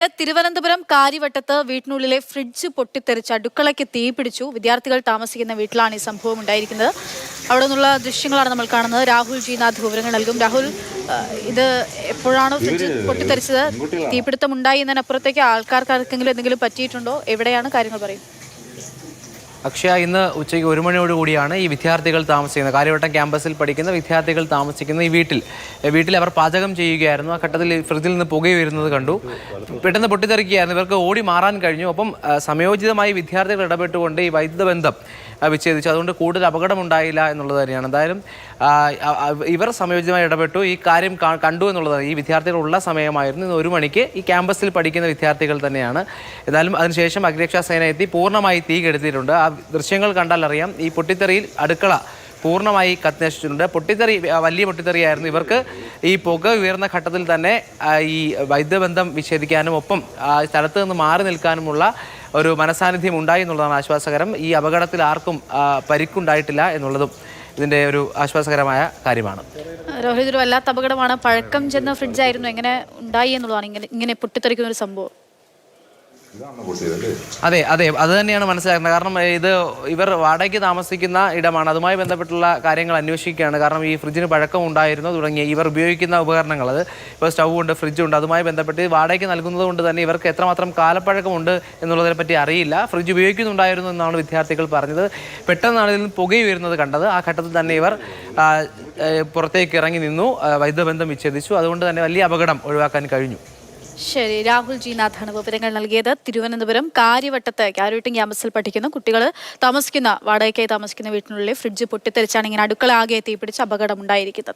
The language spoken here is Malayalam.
തിരുവനന്തപുരം കാര്യവട്ടത്ത് വീട്ടിനുള്ളിലെ ഫ്രിഡ്ജ് പൊട്ടിത്തെറിച്ച് അടുക്കളയ്ക്ക് തീ പിടിച്ചു. വിദ്യാർത്ഥികൾ താമസിക്കുന്ന വീട്ടിലാണ് ഈ സംഭവം ഉണ്ടായിരിക്കുന്നത്. അവിടെ നിന്നുള്ള ദൃശ്യങ്ങളാണ് നമ്മൾ കാണുന്നത്. രാഹുൽ ജി നാഥ് വിവരങ്ങൾ നൽകും. രാഹുൽ, ഇത് എപ്പോഴാണ് ഫ്രിഡ്ജ് പൊട്ടിത്തെറിച്ചത്? തീപിടുത്തം ഉണ്ടായി എന്നതിനപ്പുറത്തേക്ക് ആൾക്കാർക്ക് ആർക്കെങ്കിലും എന്തെങ്കിലും പറ്റിയിട്ടുണ്ടോ? എവിടെയാണ് കാര്യങ്ങൾ പറയും? അക്ഷയ, ഇന്ന് ഉച്ചയ്ക്ക് 1 മണിയോടുകൂടിയാണ് ഈ വിദ്യാർത്ഥികൾ താമസിക്കുന്നത്, കാര്യവട്ടം ക്യാമ്പസിൽ പഠിക്കുന്ന വിദ്യാർത്ഥികൾ താമസിക്കുന്ന ഈ വീട്ടിൽ അവർ പാചകം ചെയ്യുകയായിരുന്നു. ആ ഘട്ടത്തിൽ ഫ്രിഡ്ജിൽ നിന്ന് പുക വരുന്നത് കണ്ടു. പെട്ടെന്ന് പൊട്ടിത്തെറിക്കുകയായിരുന്നു. ഇവർക്ക് ഓടി മാറാൻ കഴിഞ്ഞു. ഒപ്പം സമയോചിതമായി വിദ്യാർത്ഥികൾ ഇടപെട്ടുകൊണ്ട് ഈ വൈദ്യുത ബന്ധം വിച്ഛേദിച്ചു. അതുകൊണ്ട് കൂടുതൽ അപകടമുണ്ടായില്ല എന്നുള്ളത് തന്നെയാണ്. എന്തായാലും ഇവർ സമയോചിതമായി ഇടപെട്ടു, ഈ കാര്യം കണ്ടു എന്നുള്ളതാണ്. ഈ വിദ്യാർത്ഥികൾ ഉള്ള സമയമായിരുന്നു. ഇന്ന് 1 മണിക്ക് ഈ ക്യാമ്പസിൽ പഠിക്കുന്ന വിദ്യാർത്ഥികൾ തന്നെയാണ്. എന്തായാലും അതിനുശേഷം അഗ്നിരക്ഷാസേന എത്തി പൂർണ്ണമായി തീ കെടുത്തിയിട്ടുണ്ട്. ആ ദൃശ്യങ്ങൾ കണ്ടാൽ അറിയാം. ഈ പൊട്ടിത്തെറിയിൽ അടുക്കള പൂർണ്ണമായി കത്തിനശിച്ചിട്ടുണ്ട്. വലിയ പൊട്ടിത്തെറിയായിരുന്നു. ഇവർക്ക് ഈ പുക ഉയർന്ന ഘട്ടത്തിൽ തന്നെ ഈ വൈദ്യുതബന്ധം വിച്ഛേദിക്കാനും ഒപ്പം സ്ഥലത്ത് നിന്ന് മാറി നിൽക്കാനുമുള്ള ഒരു മനസാന്നിധ്യം ഉണ്ടായി എന്നുള്ളതാണ് ആശ്വാസകരം. ഈ അപകടത്തിൽ ആർക്കും പരിക്കുണ്ടായിട്ടില്ല എന്നുള്ളതും ഇതിൻ്റെ ഒരു ആശ്വാസകരമായ കാര്യമാണ്. രോഹിത്, ഒരു വല്ലാത്ത അപകടമാണ്. പഴക്കം ചെന്ന ഫ്രിഡ്ജായിരുന്നു. എങ്ങനെ ഉണ്ടായി എന്നുള്ളതാണ് ഇങ്ങനെ പൊട്ടിത്തെറിക്കുന്ന ഒരു സംഭവം. അതെ, അത് തന്നെയാണ് മനസ്സിലാക്കുന്നത്. കാരണം ഇവർ വാടകയ്ക്ക് താമസിക്കുന്ന ഇടമാണ്. അതുമായി ബന്ധപ്പെട്ടുള്ള കാര്യങ്ങൾ അന്വേഷിക്കുകയാണ്. കാരണം ഈ ഫ്രിഡ്ജിന് പഴക്കം ഉണ്ടായിരുന്നു തുടങ്ങിയ ഇവർ ഉപയോഗിക്കുന്ന ഉപകരണങ്ങൾ, അത് ഇപ്പോൾ സ്റ്റൗ ഉണ്ട്, ഫ്രിഡ്ജ് ഉണ്ട്, അതുമായി ബന്ധപ്പെട്ട് വാടകയ്ക്ക് നൽകുന്നത് കൊണ്ട് തന്നെ ഇവർക്ക് എത്രമാത്രം കാലപ്പഴക്കമുണ്ട് എന്നുള്ളതിനെ പറ്റി അറിയില്ല. ഫ്രിഡ്ജ് ഉപയോഗിക്കുന്നുണ്ടായിരുന്നു എന്നാണ് വിദ്യാർത്ഥികൾ പറഞ്ഞത്. പെട്ടെന്നാണ് ഇതിൽ പുക വരുന്നത് കണ്ടത്. ആ ഘട്ടത്തിൽ തന്നെ ഇവർ പുറത്തേക്ക് ഇറങ്ങി നിന്നു, വൈദ്യുത ബന്ധം വിച്ഛേദിച്ചു. അതുകൊണ്ട് തന്നെ വലിയ അപകടം ഒഴിവാക്കാൻ കഴിഞ്ഞു. ശരി, രാഹുൽ ജി നാഥാണ് വിവരങ്ങൾ നൽകിയത്. തിരുവനന്തപുരം കാര്യവട്ടം ക്യാമ്പസിൽ പഠിക്കുന്ന കുട്ടികൾ വാടകയ്ക്കായി താമസിക്കുന്ന വീട്ടിനുള്ളിൽ ഫ്രിഡ്ജ് പൊട്ടിത്തെറിച്ചാണ് ഇങ്ങനെ അടുക്കള ആകെ തീപിടിച്ച് അപകടം ഉണ്ടായിരിക്കുന്നത്.